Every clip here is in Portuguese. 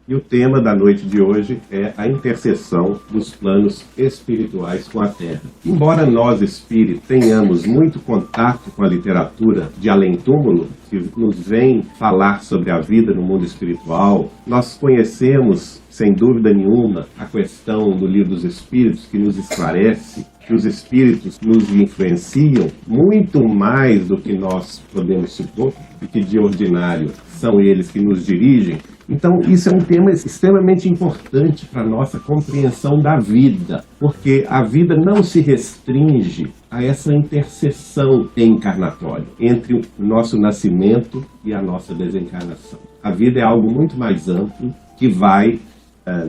E o tema da noite de hoje é a interseção dos planos espirituais com a Terra. Embora nós, espíritos, tenhamos muito contato com a literatura de além-túmulo, que nos vem falar sobre a vida no mundo espiritual, nós conhecemos, sem dúvida nenhuma, a questão do Livro dos Espíritos, que nos esclarece que os espíritos nos influenciam muito mais do que nós podemos supor, e que de ordinário são eles que nos dirigem. Então, isso é um tema extremamente importante para a nossa compreensão da vida, porque a vida não se restringe a essa interseção encarnatória entre o nosso nascimento e a nossa desencarnação. A vida é algo muito mais amplo que vai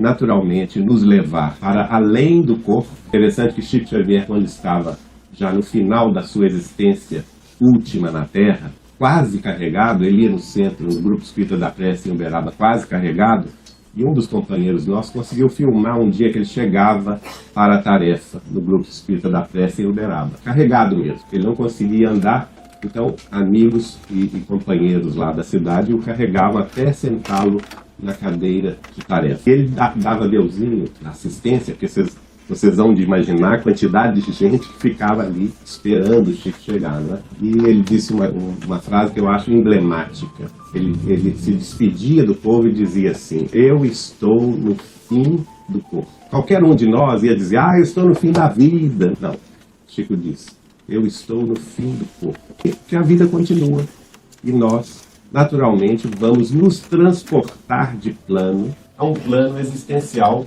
naturalmente nos levar para além do corpo. Interessante que Chico Xavier, quando estava já no final da sua existência última na Terra, quase carregado, ele ia no centro, no Grupo Espírita da Prece em Uberaba, quase carregado, e um dos companheiros nossos conseguiu filmar um dia que ele chegava para a tarefa no Grupo Espírita da Prece em Uberaba, carregado mesmo, ele não conseguia andar. Então amigos e companheiros lá da cidade o carregavam até sentá-lo na cadeira de tarefa. Ele dava deusinho na assistência, porque vocês vão de imaginar a quantidade de gente que ficava ali esperando o Chico chegar, né? E ele disse uma frase que eu acho emblemática. Ele se despedia do povo e dizia assim: eu estou no fim do corpo. Qualquer um de nós ia dizer: eu estou no fim da vida. Não, Chico disse: eu estou no fim do corpo. Porque a vida continua e nós, naturalmente, vamos nos transportar de plano a um plano existencial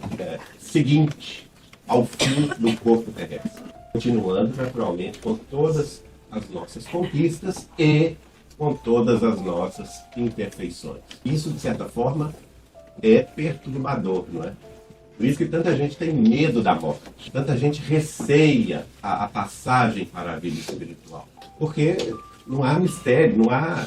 seguinte ao fim do corpo terrestre, continuando naturalmente com todas as nossas conquistas e com todas as nossas imperfeições. Isso, de certa forma, é perturbador, não é? Por isso que tanta gente tem medo da morte, tanta gente receia a passagem para a vida espiritual, porque não há mistério,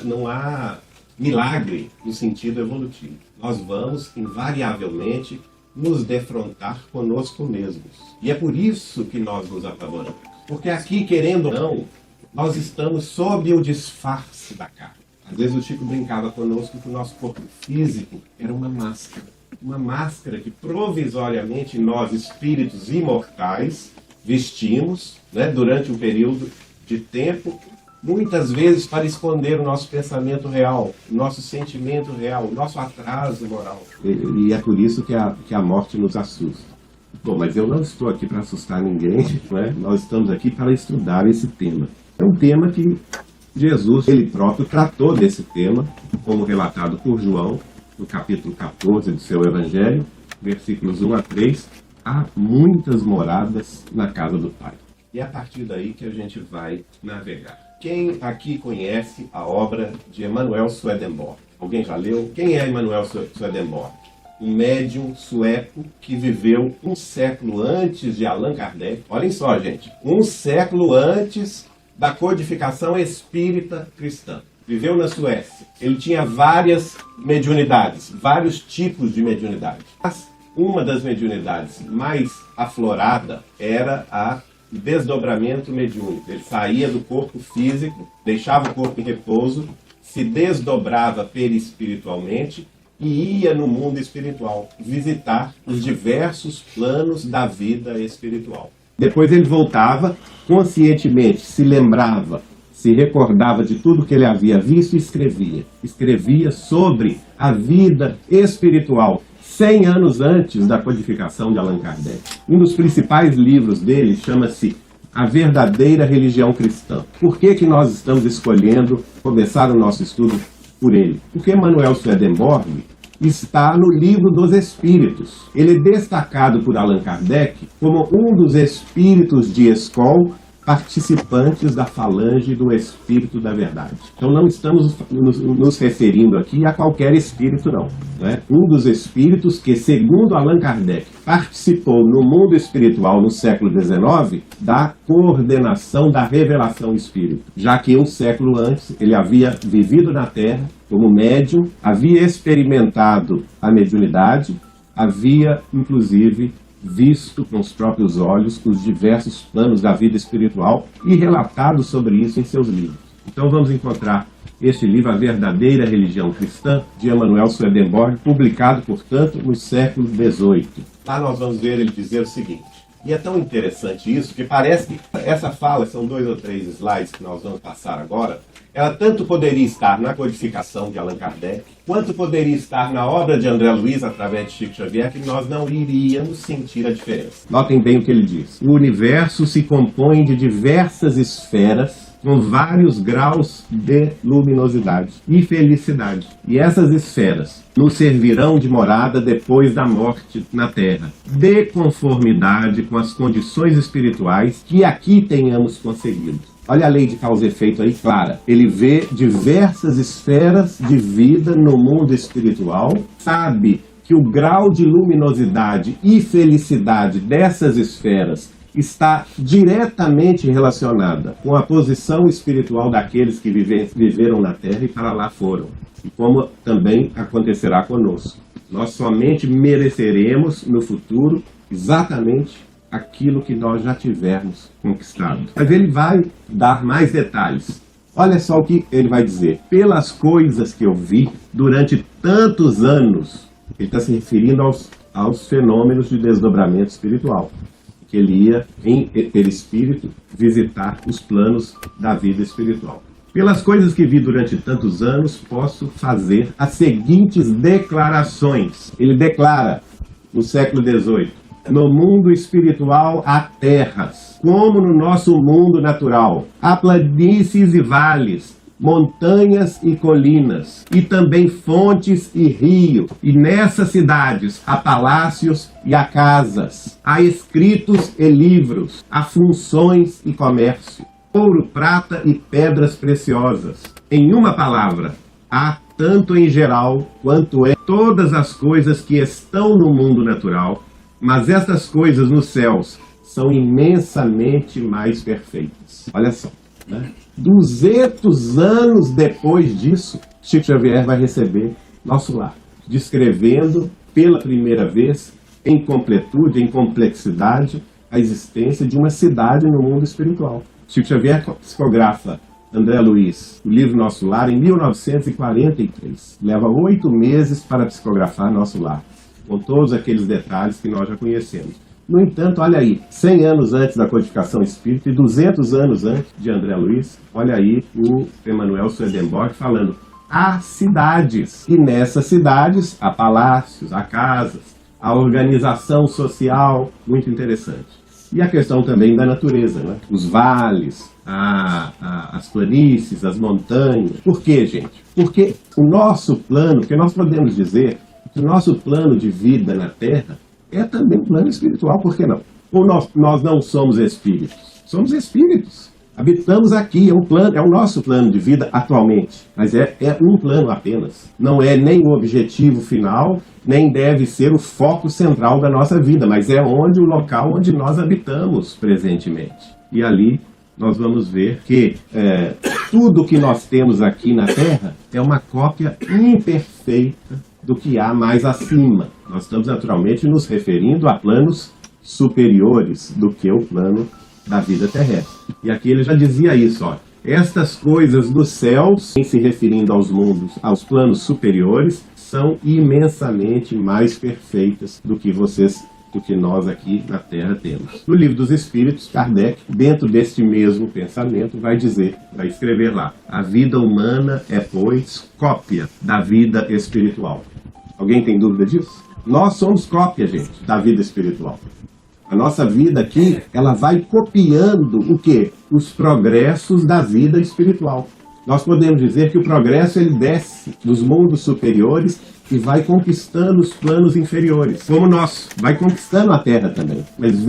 não há milagre no sentido evolutivo. Nós vamos, invariavelmente, nos defrontar conosco mesmos. E é por isso que nós nos apavoramos. Porque aqui, querendo ou não, nós estamos sob o disfarce da carne. Às vezes o Chico brincava conosco que o nosso corpo físico era uma máscara. Uma máscara que provisoriamente nós, espíritos imortais, vestimos, né, durante um período de tempo, muitas vezes para esconder o nosso pensamento real, o nosso sentimento real, o nosso atraso moral. E é por isso que a morte nos assusta. Bom, mas eu não estou aqui para assustar ninguém, né? Nós estamos aqui para estudar esse tema. É um tema que Jesus, ele próprio, tratou desse tema, como relatado por João, no capítulo 14 do seu Evangelho, versículos 1 a 3, há muitas moradas na casa do Pai. E é a partir daí que a gente vai navegar. Quem aqui conhece a obra de Emanuel Swedenborg? Alguém já leu? Quem é Emanuel Swedenborg? Um médium sueco que viveu um século antes de Allan Kardec. Olhem só, gente. Um século antes da codificação espírita cristã. Viveu na Suécia. Ele tinha várias mediunidades, vários tipos de mediunidade. Mas uma das mediunidades mais aflorada era a desdobramento mediúnico. Ele saía do corpo físico, deixava o corpo em repouso, se desdobrava perispiritualmente e ia no mundo espiritual visitar os diversos planos da vida espiritual. Depois ele voltava, conscientemente se lembrava, se recordava de tudo que ele havia visto e escrevia. Escrevia sobre a vida espiritual, 100 anos antes da codificação de Allan Kardec. Um dos principais livros dele chama-se A Verdadeira Religião Cristã. Por que nós estamos escolhendo começar o nosso estudo por ele? Porque Emanuel Swedenborg está no Livro dos Espíritos. Ele é destacado por Allan Kardec como um dos espíritos de Escol participantes da falange do Espírito da Verdade. Então não estamos nos referindo aqui a qualquer espírito, não. Né? Um dos espíritos que, segundo Allan Kardec, participou no mundo espiritual no século XIX da coordenação da revelação espírita, já que um século antes ele havia vivido na Terra como médium, havia experimentado a mediunidade, havia, inclusive, visto com os próprios olhos os diversos planos da vida espiritual e relatado sobre isso em seus livros. Então vamos encontrar este livro, A Verdadeira Religião Cristã, de Emanuel Swedenborg, publicado, portanto, no século XVIII. Lá nós vamos ver ele dizer o seguinte, e é tão interessante isso, que parece que essa fala, são 2 ou 3 slides que nós vamos passar agora, ela tanto poderia estar na codificação de Allan Kardec, quanto poderia estar na obra de André Luiz, através de Chico Xavier, que nós não iríamos sentir a diferença. Notem bem o que ele diz. O universo se compõe de diversas esferas, com vários graus de luminosidade e felicidade. E essas esferas nos servirão de morada depois da morte na Terra, de conformidade com as condições espirituais que aqui tenhamos conseguido. Olha a lei de causa e efeito aí clara. Ele vê diversas esferas de vida no mundo espiritual, sabe que o grau de luminosidade e felicidade dessas esferas está diretamente relacionada com a posição espiritual daqueles que viveram na Terra e para lá foram. E como também acontecerá conosco. Nós somente mereceremos no futuro exatamente aquilo que nós já tivermos conquistado. Mas ele vai dar mais detalhes. Olha só o que ele vai dizer. Pelas coisas que eu vi durante tantos anos, ele está se referindo aos fenômenos de desdobramento espiritual, que ele ia, em perispírito, visitar os planos da vida espiritual. Pelas coisas que vi durante tantos anos, posso fazer as seguintes declarações. Ele declara, no século XVIII, no mundo espiritual há terras, como no nosso mundo natural. Há planícies e vales, montanhas e colinas, e também fontes e rios. E nessas cidades há palácios e há casas, há escritos e livros, há funções e comércio, ouro, prata e pedras preciosas. Em uma palavra, há tanto em geral quanto em todas as coisas que estão no mundo natural, mas estas coisas nos céus são imensamente mais perfeitas. Olha só, né? 200 anos depois disso, Chico Xavier vai receber nosso lar, descrevendo pela primeira vez, em completude, em complexidade, a existência de uma cidade no mundo espiritual. Chico Xavier psicografa André Luiz, o livro Nosso Lar, em 1943. Leva 8 meses para psicografar Nosso Lar, com todos aqueles detalhes que nós já conhecemos. No entanto, olha aí, 100 anos antes da codificação espírita e 200 anos antes de André Luiz, olha aí o Emanuel Swedenborg falando, há cidades, e nessas cidades há palácios, há casas, há organização social, muito interessante. E a questão também da natureza, né? Os vales, as planícies, as montanhas. Por quê, gente? Porque o nosso plano, que nós podemos dizer que o nosso plano de vida na Terra é também um plano espiritual, por que não? Ou nós não somos espíritos? Somos espíritos. Habitamos aqui, é o nosso plano de vida atualmente, mas é um plano apenas. Não é nem o objetivo final, nem deve ser o foco central da nossa vida, mas é o local onde nós habitamos presentemente. E ali nós vamos ver que tudo que nós temos aqui na Terra é uma cópia imperfeita do que há mais acima. Nós estamos naturalmente nos referindo a planos superiores do que o plano da vida terrestre. E aqui ele já dizia isso, ó. Estas coisas dos céus, em se referindo aos mundos, aos planos superiores, são imensamente mais perfeitas do que nós aqui na Terra temos. No Livro dos Espíritos, Kardec, dentro deste mesmo pensamento, vai escrever lá, a vida humana é, pois, cópia da vida espiritual. Alguém tem dúvida disso? Nós somos cópia, gente, da vida espiritual. A nossa vida aqui, ela vai copiando o quê? Os progressos da vida espiritual. Nós podemos dizer que o progresso ele desce dos mundos superiores e vai conquistando os planos inferiores, como nós, vai conquistando a Terra também. Mas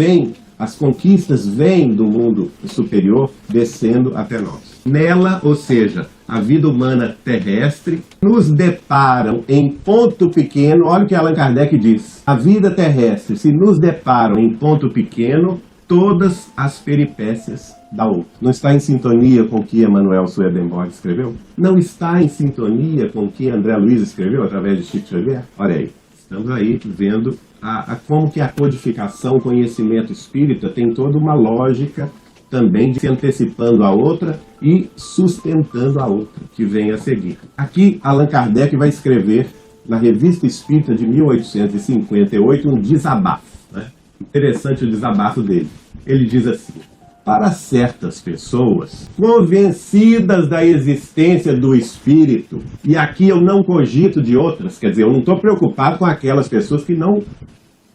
as conquistas vêm do mundo superior descendo até nós. Nela, ou seja, a vida humana terrestre, nos deparam em ponto pequeno, olha o que Allan Kardec diz, a vida terrestre se nos deparam em ponto pequeno, todas as peripécias da outra. Não está em sintonia com o que Emanuel Swedenborg escreveu? Não está em sintonia com o que André Luiz escreveu através de Chico Xavier? Olha aí, estamos aí vendo como que a codificação, o conhecimento espírita tem toda uma lógica também de se antecipando a outra e sustentando a outra, que vem a seguir. Aqui, Allan Kardec vai escrever, na Revista Espírita de 1858, um desabafo, né? Interessante o desabafo dele. Ele diz assim: para certas pessoas, convencidas da existência do Espírito, e aqui eu não cogito de outras, quer dizer, eu não estou preocupado com aquelas pessoas que não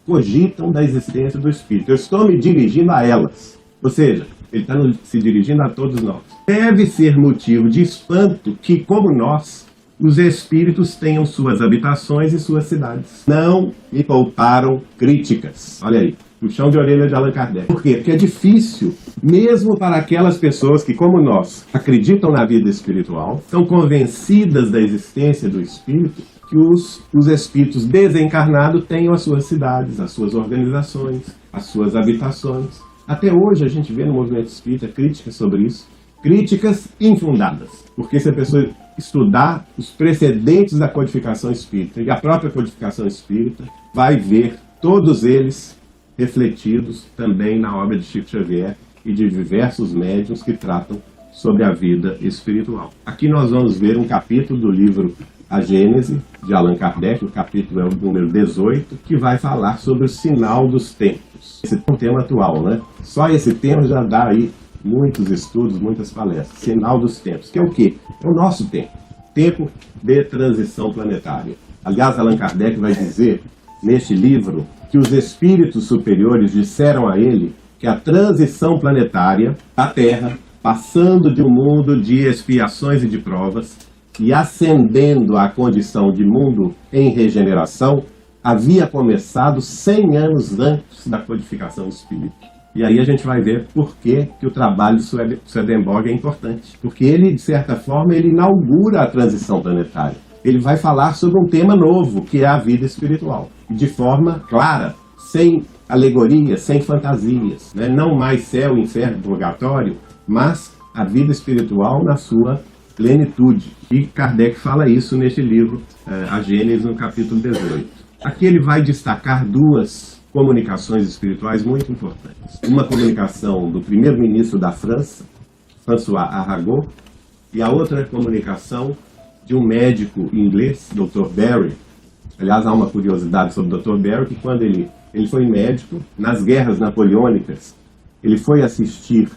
cogitam da existência do Espírito, eu estou me dirigindo a elas, ou seja, ele está se dirigindo a todos nós. Deve ser motivo de espanto que, como nós, os espíritos tenham suas habitações e suas cidades. Não me pouparam críticas. Olha aí, puxão de orelha de Allan Kardec. Por quê? Porque é difícil, mesmo para aquelas pessoas que, como nós, acreditam na vida espiritual, são convencidas da existência do Espírito, que os espíritos desencarnados tenham as suas cidades, as suas organizações, as suas habitações. Até hoje a gente vê no movimento espírita críticas sobre isso, críticas infundadas, porque se a pessoa estudar os precedentes da codificação espírita e a própria codificação espírita, vai ver todos eles refletidos também na obra de Chico Xavier e de diversos médiuns que tratam sobre a vida espiritual. Aqui nós vamos ver um capítulo do livro A Gênese, de Allan Kardec, o capítulo é o número 18, que vai falar sobre o sinal dos tempos. Esse é um tema atual, né? Só esse tema já dá aí muitos estudos, muitas palestras. Sinal dos tempos, que é o quê? É o nosso tempo. Tempo de transição planetária. Aliás, Allan Kardec vai dizer, neste livro, que os espíritos superiores disseram a ele que a transição planetária da Terra, passando de um mundo de expiações e de provas, e ascendendo à condição de mundo em regeneração, havia começado 100 anos antes da codificação espírita. E aí a gente vai ver por que o trabalho de Swedenborg é importante. Porque ele, de certa forma, ele inaugura a transição planetária. Ele vai falar sobre um tema novo, que é a vida espiritual. De forma clara, sem alegorias, sem fantasias, né? Não mais céu, inferno, purgatório, mas a vida espiritual na sua plenitude. E Kardec fala isso neste livro, A Gênese, no capítulo 18. Aqui ele vai destacar duas comunicações espirituais muito importantes. Uma comunicação do primeiro-ministro da França, François Arago, e a outra comunicação de um médico inglês, Dr. Barry. Aliás, há uma curiosidade sobre o Dr. Barry, que quando ele foi médico, nas guerras napoleônicas, ele foi assistir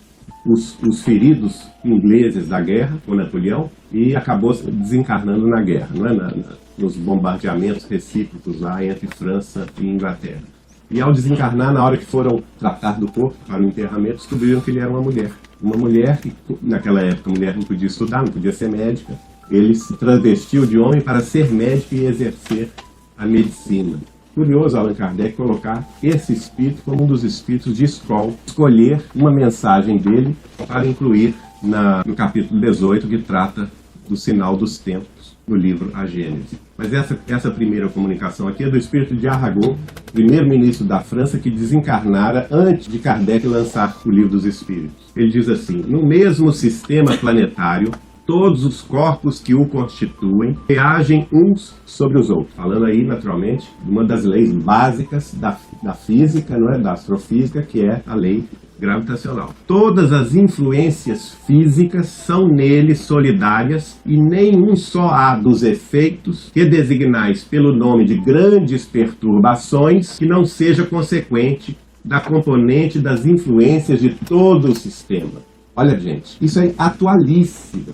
os feridos ingleses da guerra com Napoleão e acabou desencarnando na guerra, não é? Nos bombardeamentos recíprocos lá entre França e Inglaterra. E ao desencarnar, na hora que foram tratar do corpo para o enterramento, descobriram que ele era uma mulher. Uma mulher que, naquela época, a mulher não podia estudar, não podia ser médica. Ele se travestiu de homem para ser médico e exercer a medicina. Curioso Allan Kardec colocar esse espírito como um dos espíritos de escola, escolher uma mensagem dele para incluir no capítulo 18, que trata do sinal dos tempos, no livro A Gênese. Mas essa primeira comunicação aqui é do espírito de Arago, primeiro-ministro da França, que desencarnara antes de Kardec lançar o livro dos Espíritos. Ele diz assim: no mesmo sistema planetário, todos os corpos que o constituem reagem uns sobre os outros. Falando aí, naturalmente, de uma das leis básicas da física, não é? Da astrofísica, que é a lei gravitacional. Todas as influências físicas são nele solidárias e nenhum só há dos efeitos que designais pelo nome de grandes perturbações que não seja consequente da componente das influências de todo o sistema. Olha, gente, isso é atualíssimo.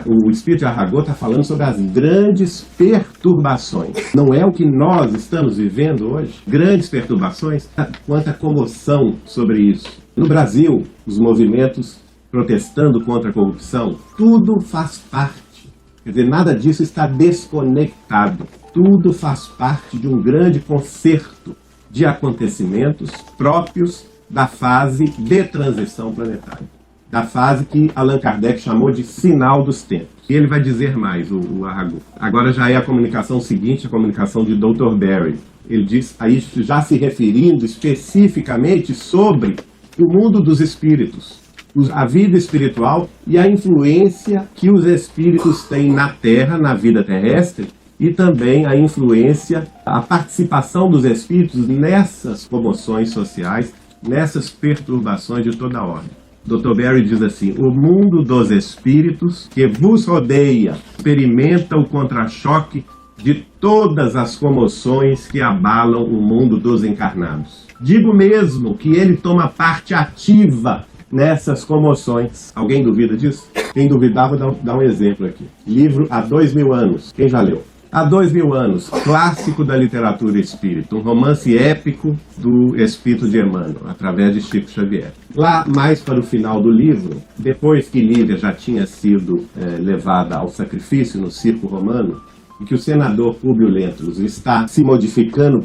O espírito de Arago está falando sobre as grandes perturbações. Não é o que nós estamos vivendo hoje? Grandes perturbações? Quanta comoção sobre isso. No Brasil, os movimentos protestando contra a corrupção, tudo faz parte. Quer dizer, nada disso está desconectado. Tudo faz parte de um grande concerto de acontecimentos próprios da fase de transição planetária. Da fase que Allan Kardec chamou de sinal dos tempos. E ele vai dizer mais, o Arago. Agora já é a comunicação seguinte, a comunicação de Dr. Barry. Ele diz, aí já se referindo especificamente sobre o mundo dos espíritos, a vida espiritual e a influência que os espíritos têm na Terra, na vida terrestre, e também a influência, a participação dos espíritos nessas comoções sociais, nessas perturbações de toda ordem. Dr. Berry diz assim: o mundo dos espíritos que vos rodeia experimenta o contra-choque de todas as comoções que abalam o mundo dos encarnados. Digo mesmo que ele toma parte ativa nessas comoções. Alguém duvida disso? Quem duvidar, vou dar um exemplo aqui. Livro Há 2000 anos. Quem já leu? Há 2000 anos, clássico da literatura espírita, um romance épico do espírito de Emmanuel, através de Chico Xavier. Lá, mais para o final do livro, depois que Lívia já tinha sido levada ao sacrifício no circo romano, e que o senador Públio Lentulus está se modificando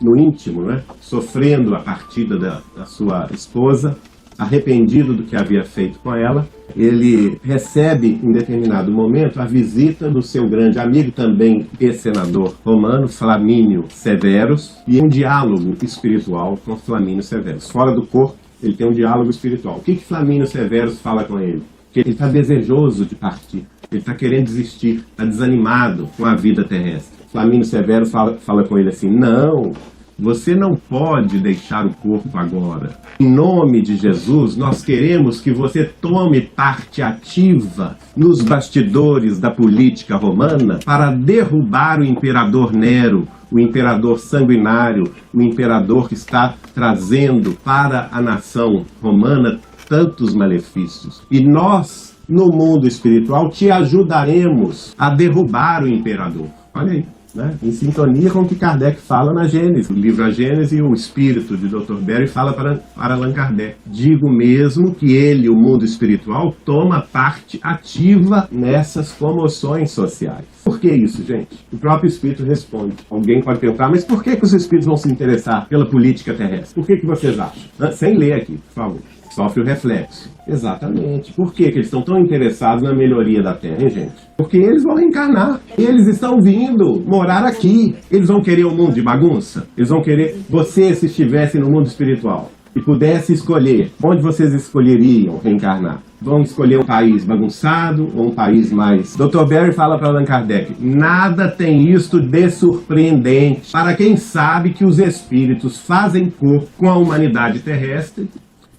no íntimo, né? Sofrendo a partida da sua esposa, arrependido do que havia feito com ela, ele recebe, em determinado momento, a visita do seu grande amigo, também ex-senador romano, Flamínio Severus, e um diálogo espiritual com Flamínio Severus. Fora do corpo, ele tem um diálogo espiritual. O que Flamínio Severus fala com ele? Que ele está desejoso de partir, ele está querendo desistir, está desanimado com a vida terrestre. Flamínio Severus fala com ele assim: não, você não pode deixar o corpo agora. Em nome de Jesus, nós queremos que você tome parte ativa nos bastidores da política romana para derrubar o imperador Nero, o imperador sanguinário, o imperador que está trazendo para a nação romana tantos malefícios. E nós, no mundo espiritual, te ajudaremos a derrubar o imperador. Olha aí. Né? Em sintonia com o que Kardec fala na Gênese. O livro A Gênese, o espírito de Dr. Berry fala para Allan Kardec: digo mesmo que ele, o mundo espiritual, toma parte ativa nessas comoções sociais. Por que isso, gente? O próprio espírito responde. Alguém pode perguntar: mas por que os espíritos vão se interessar pela política terrestre? Por que vocês acham? Sem ler aqui, por favor. Sofre o reflexo. Exatamente. Por que eles estão tão interessados na melhoria da Terra, hein, gente? Porque eles vão reencarnar. Eles estão vindo morar aqui. Eles vão querer um mundo de bagunça? Eles vão querer... Você, se estivesse no mundo espiritual e pudesse escolher, onde vocês escolheriam reencarnar? Vão escolher um país bagunçado ou um país mais... Dr. Berry fala para Allan Kardec: nada tem isto de surpreendente para quem sabe que os espíritos fazem corpo com a humanidade terrestre,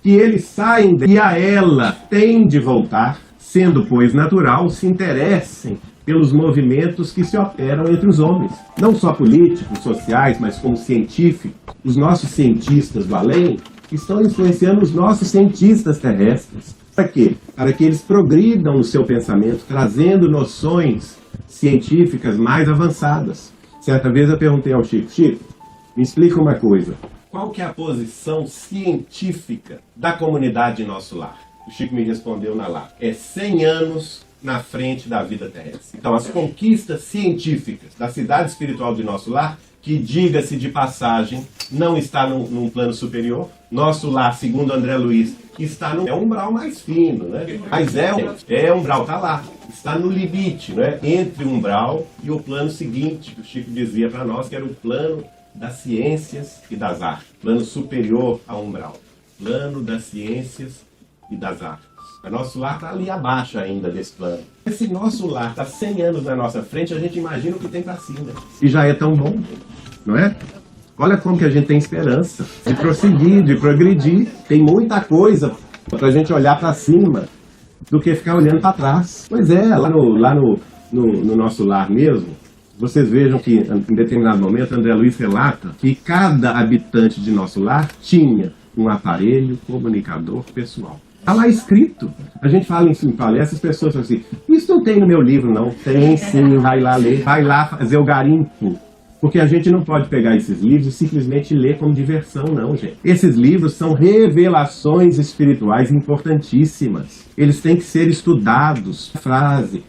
que eles saem e a ela tem de voltar, sendo, pois, natural, se interessem pelos movimentos que se operam entre os homens. Não só políticos, sociais, mas como científicos. Os nossos cientistas do além estão influenciando os nossos cientistas terrestres. Para quê? Para que eles progridam no seu pensamento, trazendo noções científicas mais avançadas. Certa vez eu perguntei ao Chico: Chico, me explica uma coisa. Qual que é a posição científica da comunidade em nosso lar? O Chico me respondeu na lata: é 100 anos na frente da vida terrestre. Então, as conquistas científicas da cidade espiritual de nosso lar, que, diga-se de passagem, não está num plano superior. Nosso lar, segundo André Luiz, está no umbral mais fino, né? Mas umbral, está lá. Está no limite, né? Entre o umbral e o plano seguinte, que o Chico dizia para nós, que era o plano das ciências e das artes, plano superior ao umbral, plano das ciências e das artes. O nosso lar está ali abaixo ainda desse plano. Se nosso lar está 100 anos na nossa frente, a gente imagina o que tem para cima. E já é tão bom, não é? Olha como que a gente tem esperança de prosseguir, de progredir. Tem muita coisa para a gente olhar para cima do que ficar olhando para trás. Pois é, lá no nosso lar mesmo, vocês vejam que, em determinado momento, André Luiz relata que cada habitante de nosso lar tinha um aparelho comunicador pessoal. Está lá escrito. A gente fala em palestras, as pessoas falam assim: isso não tem no meu livro, não. Tem sim, vai lá ler, vai lá fazer o garimpo. Porque a gente não pode pegar esses livros e simplesmente ler como diversão, não, gente. Esses livros são revelações espirituais importantíssimas. Eles têm que ser estudados. Frase,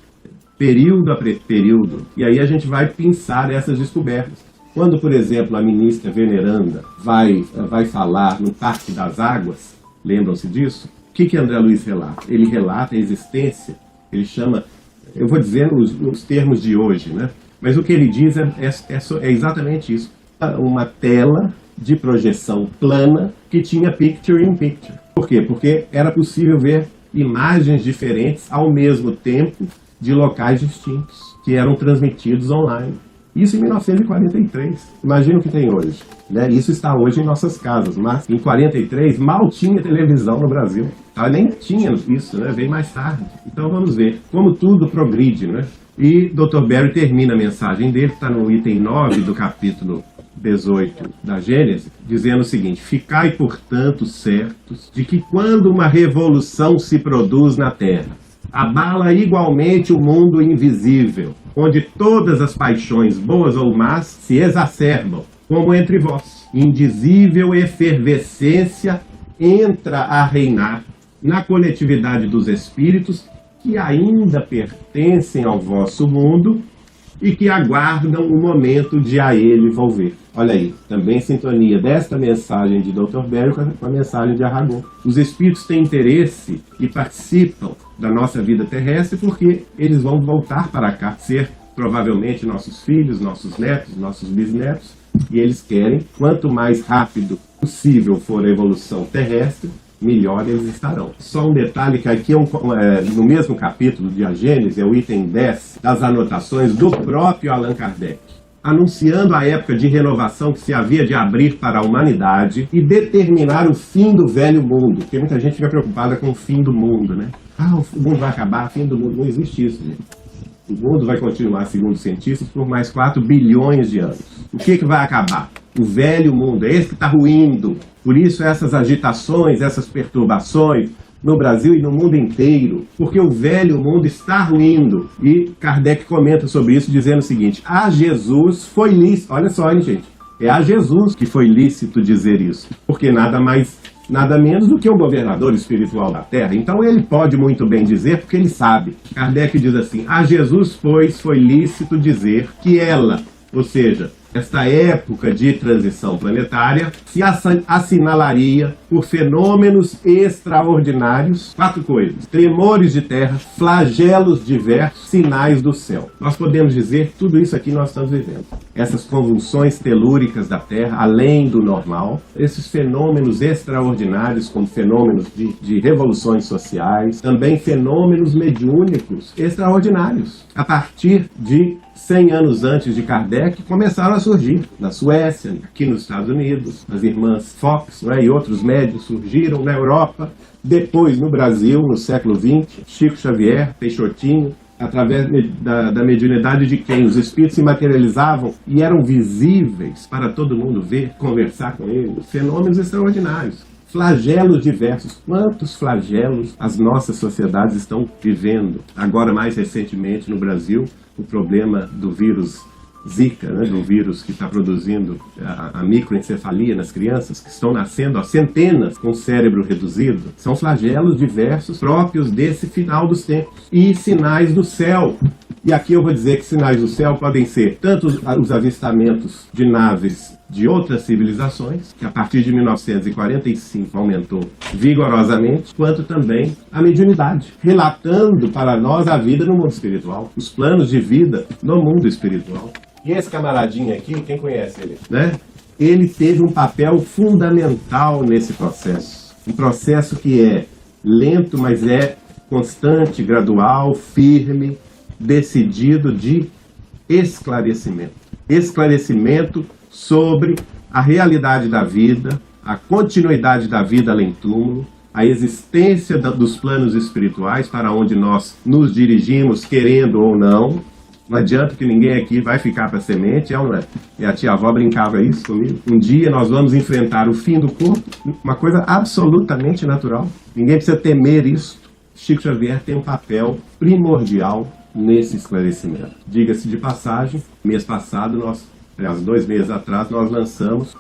período a período. E aí a gente vai pensar essas descobertas. Quando, por exemplo, a ministra veneranda vai falar no Parque das Águas, lembram-se disso? O que André Luiz relata? Ele relata a existência, ele chama, eu vou dizer nos termos de hoje, né? Mas o que ele diz é exatamente isso. Uma tela de projeção plana que tinha picture-in-picture. Por quê? Porque era possível ver imagens diferentes ao mesmo tempo de locais distintos, que eram transmitidos online. Isso em 1943. Imagina o que tem hoje. Né? Isso está hoje em nossas casas, mas em 43 mal tinha televisão no Brasil. Nem tinha isso, né? Veio mais tarde. Então vamos ver como tudo progride, né? E Dr. Berry termina a mensagem dele, está no item 9 do capítulo 18 da Gênesis, dizendo o seguinte: ficai, portanto, certos de que quando uma revolução se produz na Terra, abala igualmente o mundo invisível, onde todas as paixões, boas ou más, se exacerbam, como entre vós. Indizível efervescência entra a reinar na coletividade dos espíritos que ainda pertencem ao vosso mundo e que aguardam o momento de a ele volver. Olha aí, também sintonia desta mensagem de Dr. Berry com a mensagem de Aragon. Os espíritos têm interesse e participam da nossa vida terrestre porque eles vão voltar para cá, ser provavelmente nossos filhos, nossos netos, nossos bisnetos, e eles querem, quanto mais rápido possível for a evolução terrestre, melhor eles estarão. Só um detalhe que aqui no mesmo capítulo de A Gênese, é o item 10 das anotações do próprio Allan Kardec, anunciando a época de renovação que se havia de abrir para a humanidade e determinar o fim do velho mundo, porque muita gente fica preocupada com o fim do mundo, né? O mundo vai acabar, fim do mundo. Não existe isso, gente. O mundo vai continuar, segundo os cientistas, por mais 4 bilhões de anos. O que vai acabar? O velho mundo, é esse que está ruindo. Por isso essas agitações, essas perturbações no Brasil e no mundo inteiro, porque o velho mundo está ruindo. E Kardec comenta sobre isso dizendo o seguinte: a Jesus foi lícito, olha só, hein, gente, é a Jesus que foi lícito dizer isso, porque nada menos do que o governador espiritual da Terra. Então ele pode muito bem dizer, porque ele sabe. Kardec diz assim: a Jesus, pois, foi lícito dizer que ela, ou seja, esta época de transição planetária, se assinalaria por fenômenos extraordinários, 4 coisas: tremores de terra, flagelos diversos, sinais do céu. Nós podemos dizer que tudo isso aqui nós estamos vivendo. Essas convulsões telúricas da Terra, além do normal, esses fenômenos extraordinários, como fenômenos de revoluções sociais, também fenômenos mediúnicos extraordinários. A partir de 100 anos antes de Kardec, começaram a surgir na Suécia, aqui nos Estados Unidos, as irmãs Fox, né, e outros médios surgiram na Europa, depois no Brasil, no século XX, Chico Xavier, Peixotinho, através da mediunidade de quem os espíritos se materializavam e eram visíveis para todo mundo ver, conversar com eles, fenômenos extraordinários. Flagelos diversos. Quantos flagelos as nossas sociedades estão vivendo? Agora, mais recentemente, no Brasil, o problema do vírus Zika, né, do vírus que está produzindo a microencefalia nas crianças, que estão nascendo centenas com o cérebro reduzido, são flagelos diversos próprios desse final dos tempos. E sinais do céu. E aqui eu vou dizer que sinais do céu podem ser tanto os avistamentos de naves de outras civilizações, que a partir de 1945 aumentou vigorosamente, quanto também a mediunidade, relatando para nós a vida no mundo espiritual, os planos de vida no mundo espiritual. E esse camaradinho aqui, quem conhece ele, né? Ele teve um papel fundamental nesse processo. Um processo que é lento, mas é constante, gradual, firme, decidido de esclarecimento. Esclarecimento sobre a realidade da vida, a continuidade da vida além túmulo, a existência dos planos espirituais para onde nós nos dirigimos, querendo ou não. Não adianta que ninguém aqui vai ficar para semente, é ou não é? E a tia-avó brincava isso comigo. Um dia nós vamos enfrentar o fim do corpo, uma coisa absolutamente natural. Ninguém precisa temer isso. Chico Xavier tem um papel primordial nesse esclarecimento. Diga-se de passagem, mês passado, aliás, 2 meses atrás, nós lançamos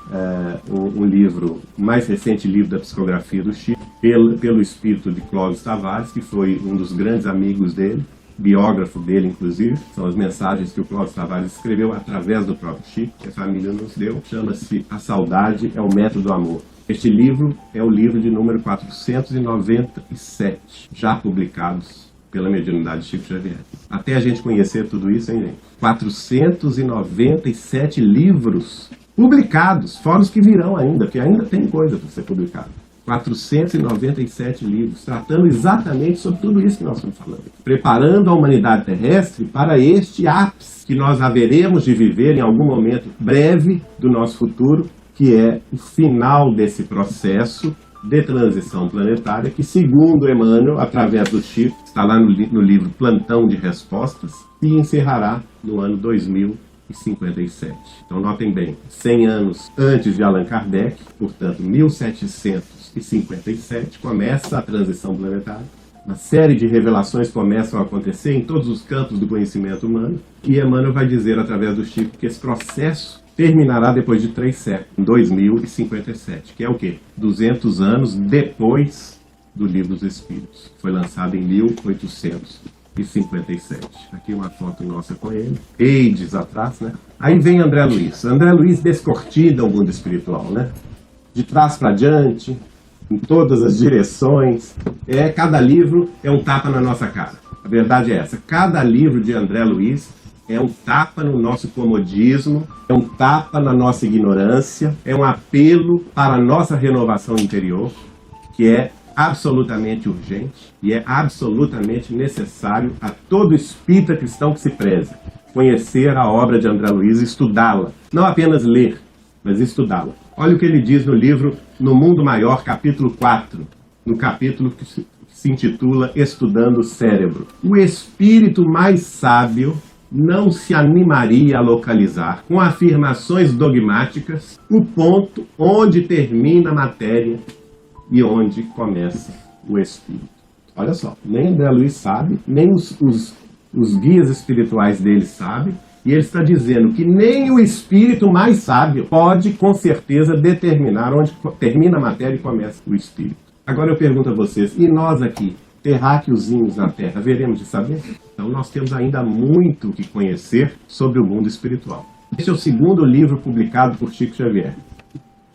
um livro, o mais recente livro da psicografia do Chico, pelo espírito de Clóvis Tavares, que foi um dos grandes amigos dele, biógrafo dele, inclusive. São as mensagens que o Clóvis Tavares escreveu através do próprio Chico, que a família nos deu. Chama-se A Saudade é o Método do Amor. Este livro é o livro de número 497, já publicados pela mediunidade de Chico Xavier. Até a gente conhecer tudo isso, hein, gente? 497 livros publicados, fora os que virão ainda, porque ainda tem coisa para ser publicado. 497 livros, tratando exatamente sobre tudo isso que nós estamos falando. Preparando a humanidade terrestre para este ápice que nós haveremos de viver em algum momento breve do nosso futuro, que é o final desse processo de transição planetária, que, segundo Emmanuel, através do Chico, está lá no livro Plantão de Respostas, se encerrará no ano 2057. Então, notem bem, 100 anos antes de Allan Kardec, portanto, 1757, começa a transição planetária. Uma série de revelações começam a acontecer em todos os campos do conhecimento humano, e Emmanuel vai dizer, através do Chico, que esse processo terminará depois de 3 séculos, em 2057, que é o quê? 200 anos depois do Livro dos Espíritos. Foi lançado em 1857. Aqui uma foto nossa com ele, ages atrás, né? Aí vem André Luiz. André Luiz descortina o mundo espiritual, né? De trás para diante, em todas as direções. Cada livro é um tapa na nossa cara. A verdade é essa. Cada livro de André Luiz é um tapa no nosso comodismo, é um tapa na nossa ignorância, é um apelo para a nossa renovação interior, que é absolutamente urgente e é absolutamente necessário a todo espírita cristão que se preze conhecer a obra de André Luiz e estudá-la. Não apenas ler, mas estudá-la. Olha o que ele diz no livro No Mundo Maior, capítulo 4, no capítulo que se intitula Estudando o Cérebro. O espírito mais sábio não se animaria a localizar, com afirmações dogmáticas, o ponto onde termina a matéria e onde começa o espírito. Olha só, nem André Luiz sabe, nem os guias espirituais dele sabem, e ele está dizendo que nem o espírito mais sábio pode, com certeza, determinar onde termina a matéria e começa o espírito. Agora eu pergunto a vocês, e nós aqui, terráqueozinhos na Terra, veremos de saber? Então nós temos ainda muito que conhecer sobre o mundo espiritual. Este é o segundo livro publicado por Chico Xavier,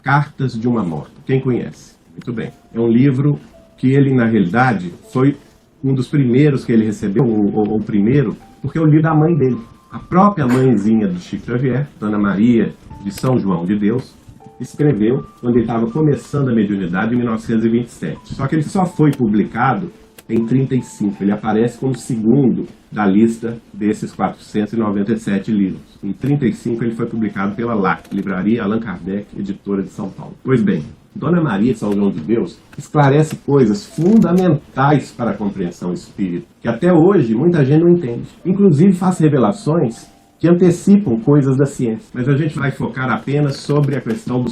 Cartas de uma Morta. Quem conhece? Muito bem. É um livro que ele, na realidade, foi um dos primeiros que ele recebeu, ou o primeiro, porque eu li da mãe dele. A própria mãezinha do Chico Xavier, Dona Maria de São João de Deus, escreveu quando ele estava começando a mediunidade em 1927. Só que ele só foi publicado em 35, ele aparece como segundo da lista desses 497 livros. Em 35 ele foi publicado pela LAC, Livraria Allan Kardec, editora de São Paulo. Pois bem, Dona Maria de São João de Deus esclarece coisas fundamentais para a compreensão espírita, que até hoje muita gente não entende. Inclusive faz revelações que antecipam coisas da ciência. Mas a gente vai focar apenas sobre a questão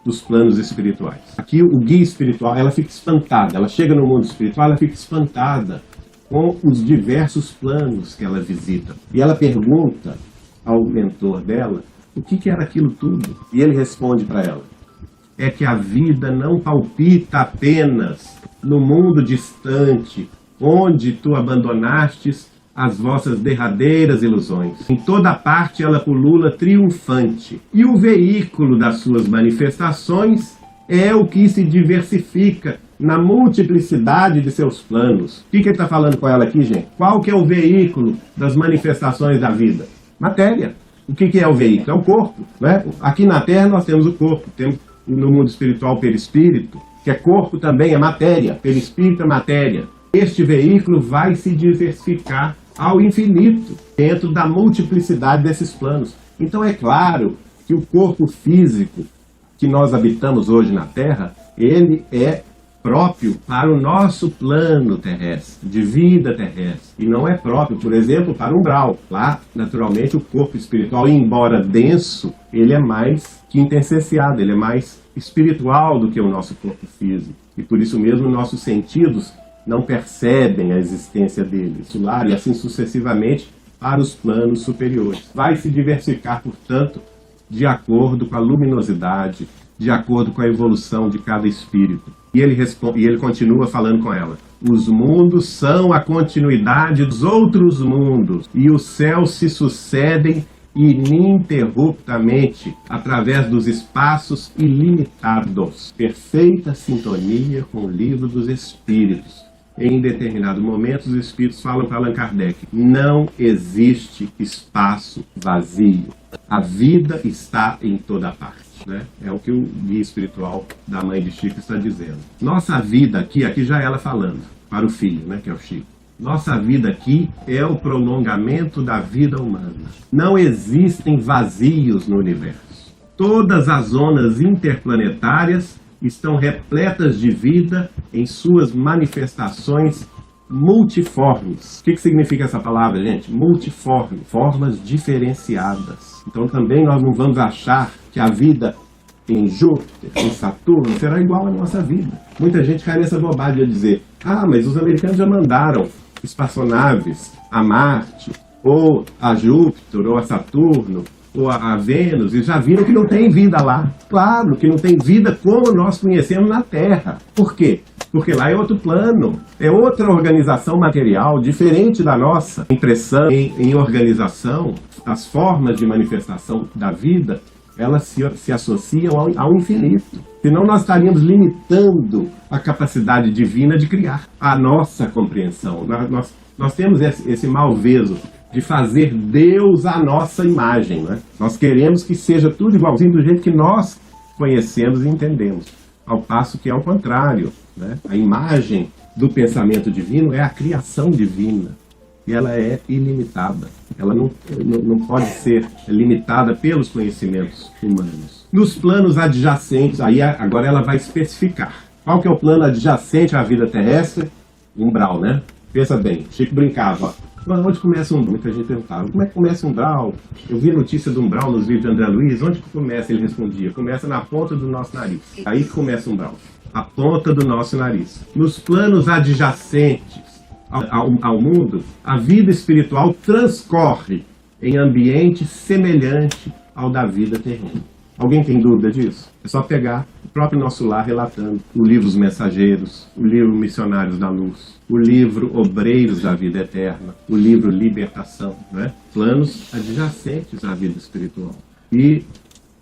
dos planos espirituais. Aqui o guia espiritual, ela fica espantada, ela chega no mundo espiritual, ela fica espantada com os diversos planos que ela visita. E ela pergunta ao mentor dela o que era aquilo tudo. E ele responde para ela, é que a vida não palpita apenas no mundo distante, onde tu abandonastes as vossas derradeiras ilusões. Em toda parte ela pulula triunfante, e o veículo das suas manifestações é o que se diversifica na multiplicidade de seus planos. O que ele está falando com ela aqui, gente? Qual que é o veículo das manifestações da vida? Matéria. O que é o veículo? É o corpo, né? Aqui na Terra nós temos o corpo, temos no mundo espiritual o perispírito, que é corpo também, é matéria, perispírito é matéria. Este veículo vai se diversificar ao infinito, dentro da multiplicidade desses planos. Então é claro que o corpo físico que nós habitamos hoje na Terra, ele é próprio para o nosso plano terrestre, de vida terrestre, e não é próprio, por exemplo, para o umbral. Lá, naturalmente, o corpo espiritual, embora denso, ele é mais quintessenciado, ele é mais espiritual do que o nosso corpo físico, e por isso mesmo nossos sentidos não percebem a existência dele, e assim sucessivamente para os planos superiores. Vai se diversificar, portanto, de acordo com a luminosidade, de acordo com a evolução de cada espírito. E ele continua falando com ela. Os mundos são a continuidade dos outros mundos, e os céus se sucedem ininterruptamente através dos espaços ilimitados. Perfeita sintonia com o livro dos Espíritos. Em determinado momento, os Espíritos falam para Allan Kardec, não existe espaço vazio. A vida está em toda parte. né? É o que o guia espiritual da mãe de Chico está dizendo. Nossa vida aqui já é ela falando para o filho, né, que é o Chico. Nossa vida aqui é o prolongamento da vida humana. Não existem vazios no universo. Todas as zonas interplanetárias estão repletas de vida em suas manifestações multiformes. O que significa essa palavra, gente? Multiforme, formas diferenciadas. Então também nós não vamos achar que a vida em Júpiter, em Saturno, será igual à nossa vida. Muita gente cai nessa bobagem de dizer: ah, mas os americanos já mandaram espaçonaves a Marte, ou a Júpiter, ou a Saturno, ou a Vênus, e já viram que não tem vida lá. Claro que não tem vida como nós conhecemos na Terra. Por quê? Porque lá é outro plano, é outra organização material, diferente da nossa. Impressão em organização, as formas de manifestação da vida, elas se associam ao infinito. Senão nós estaríamos limitando a capacidade divina de criar a nossa compreensão. Nós temos esse malveso de fazer Deus a nossa imagem, né? Nós queremos que seja tudo igualzinho do jeito que nós conhecemos e entendemos. Ao passo que é o contrário, né? A imagem do pensamento divino é a criação divina. E ela é ilimitada. Ela não pode ser limitada pelos conhecimentos humanos. Nos planos adjacentes, agora ela vai especificar. Qual que é o plano adjacente à vida terrestre? Umbral, né? Pensa bem, Chico brincava. Onde começa um umbral? Muita gente perguntava, como é que começa um umbral? Eu vi a notícia do umbral nos vídeos de André Luiz. Onde que começa? Ele respondia, começa na ponta do nosso nariz. Aí que começa o umbral. A ponta do nosso nariz. Nos planos adjacentes ao mundo, a vida espiritual transcorre em ambiente semelhante ao da vida terrena. Alguém tem dúvida disso? É só pegar o próprio Nosso Lar relatando o livro Os Mensageiros, o livro Missionários da Luz, o livro Obreiros da Vida Eterna, o livro Libertação, né? Planos adjacentes à vida espiritual. E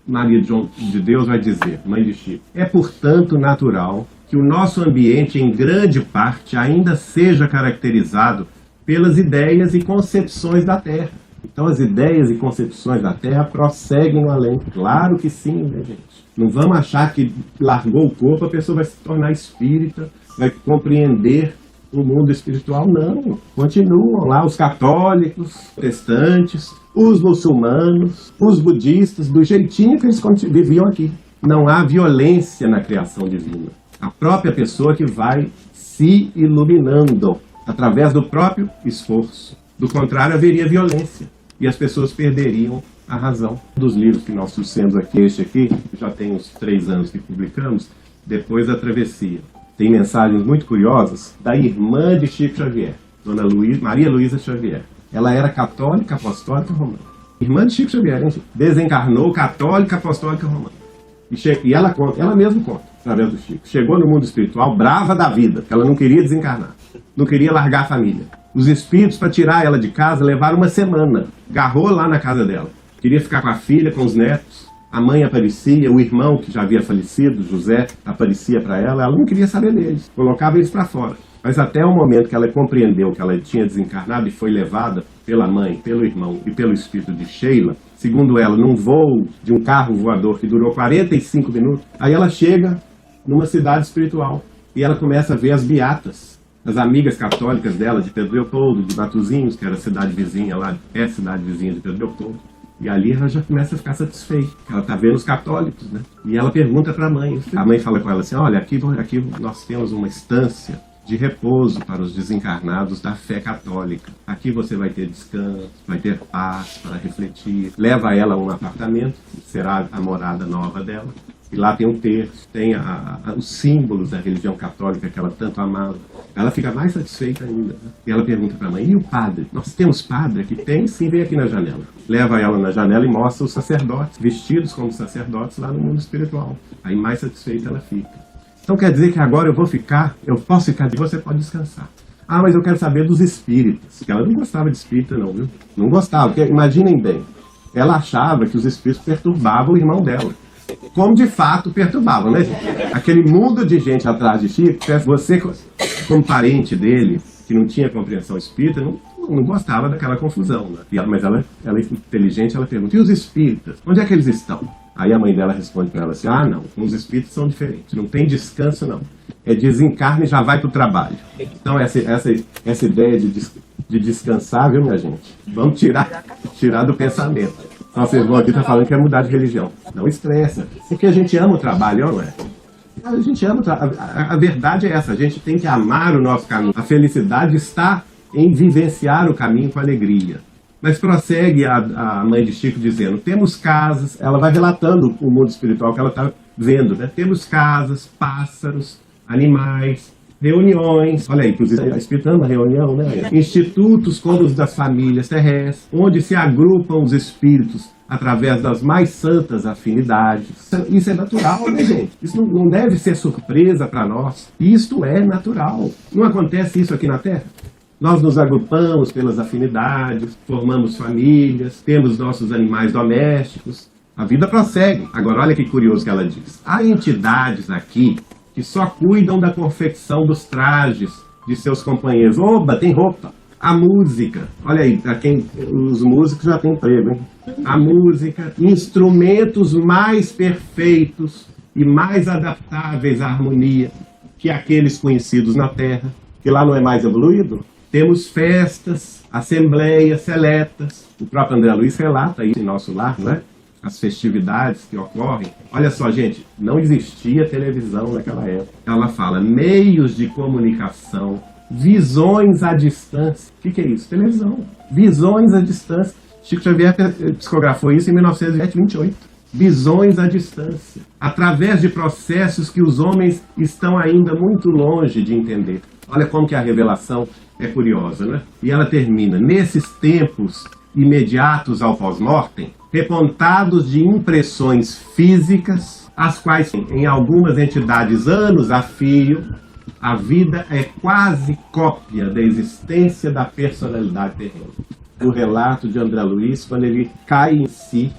Maria de Deus vai dizer, mãe de Chico, é portanto natural que o nosso ambiente, em grande parte, ainda seja caracterizado pelas ideias e concepções da Terra. Então as ideias e concepções da Terra prosseguem no além. Claro que sim, né, gente? Não vamos achar que largou o corpo, a pessoa vai se tornar espírita, vai compreender o mundo espiritual. Não. Continuam lá os católicos, os protestantes, os muçulmanos, os budistas, do jeitinho que eles viviam aqui. Não há violência na criação divina. A própria pessoa que vai se iluminando através do próprio esforço. Do contrário, haveria violência e as pessoas perderiam a razão. Dos livros que nós trouxemos aqui, este aqui, já tem uns 3 anos que publicamos, Depois da Travessia. Tem mensagens muito curiosas da irmã de Chico Xavier, Dona Maria Luísa Xavier. Ela era católica, apostólica, romana. Irmã de Chico Xavier, hein? Desencarnou católica, apostólica, romana. E ela conta, ela mesma conta, através do Chico. Chegou no mundo espiritual brava da vida, que ela não queria desencarnar, não queria largar a família. Os espíritos, para tirar ela de casa, levaram 1 semana. Agarrou lá na casa dela. Queria ficar com a filha, com os netos. A mãe aparecia, o irmão, que já havia falecido, José, aparecia para ela. Ela não queria saber deles. Colocava eles para fora. Mas até o momento que ela compreendeu que ela tinha desencarnado e foi levada pela mãe, pelo irmão e pelo espírito de Sheila, segundo ela, num voo de um carro voador que durou 45 minutos, aí ela chega numa cidade espiritual e ela começa a ver as beatas, as amigas católicas dela, de Pedro Leopoldo, de Matosinhos, que era a cidade vizinha lá, é a cidade vizinha de Pedro Leopoldo. E ali ela já começa a ficar satisfeita, ela está vendo os católicos, né? E ela pergunta para a mãe fala com ela assim, olha, aqui nós temos uma estância de repouso para os desencarnados da fé católica. Aqui você vai ter descanso, vai ter paz para refletir. Leva ela a um apartamento, que será a morada nova dela. E lá tem um terço, tem os símbolos da religião católica que ela tanto amava. Ela fica mais satisfeita ainda, né? E ela pergunta para a mãe, e o padre? Nós temos padre aqui? Tem, sim, vem aqui na janela. Leva ela na janela e mostra os sacerdotes, vestidos como sacerdotes lá no mundo espiritual. Aí mais satisfeita ela fica. Então quer dizer que agora eu posso ficar, você pode descansar. Ah, mas eu quero saber dos espíritas. Porque ela não gostava de espírita não, viu? Não gostava, porque imaginem bem, ela achava que os espíritos perturbavam o irmão dela. Como de fato perturbavam, né, gente? Aquele mundo de gente atrás de Chico, você como parente dele, que não tinha compreensão espírita, não gostava daquela confusão, né? Mas ela é inteligente, ela pergunta, e os espíritas? Onde é que eles estão? Aí a mãe dela responde para ela assim, ah não, os espíritos são diferentes, não tem descanso não. É desencarna e já vai para o trabalho. Então essa ideia de descansar, viu minha gente? Vamos tirar do pensamento. Então vocês vão aqui estar falando que é mudar de religião. Não estressa, porque a gente ama o trabalho, não é? A gente ama a verdade é essa, a gente tem que amar o nosso caminho. A felicidade está em vivenciar o caminho com alegria. Mas prossegue a mãe de Chico dizendo, temos casas, ela vai relatando o mundo espiritual que ela está vendo, né? Temos casas, pássaros, animais, reuniões, olha aí, inclusive a Espírita ama reunião, né? Institutos como os das famílias terrestres, onde se agrupam os espíritos através das mais santas afinidades. Isso é natural, né, gente? Isso não deve ser surpresa para nós. Isto é natural. Não acontece isso aqui na Terra? Nós nos agrupamos pelas afinidades, formamos famílias, temos nossos animais domésticos. A vida prossegue. Agora, olha que curioso que ela diz. Há entidades aqui que só cuidam da confecção dos trajes de seus companheiros. Oba, tem roupa. A música, olha aí, os músicos já têm emprego, hein? A música, instrumentos mais perfeitos e mais adaptáveis à harmonia que aqueles conhecidos na Terra, que lá não é mais evoluído. Temos festas, assembleias seletas. O próprio André Luiz relata isso em Nosso Lar, não é? As festividades que ocorrem. Olha só, gente, não existia televisão naquela época. Ela fala meios de comunicação, visões à distância. O que é isso? Televisão. Visões à distância. Chico Xavier psicografou isso em 1928. Visões à distância. Através de processos que os homens estão ainda muito longe de entender. Olha como que a revelação é curiosa, né? E ela termina. Nesses tempos imediatos ao pós-mortem, repontados de impressões físicas, as quais, em algumas entidades, anos a fio, a vida é quase cópia da existência da personalidade terrena. O relato de André Luiz, quando ele cai em si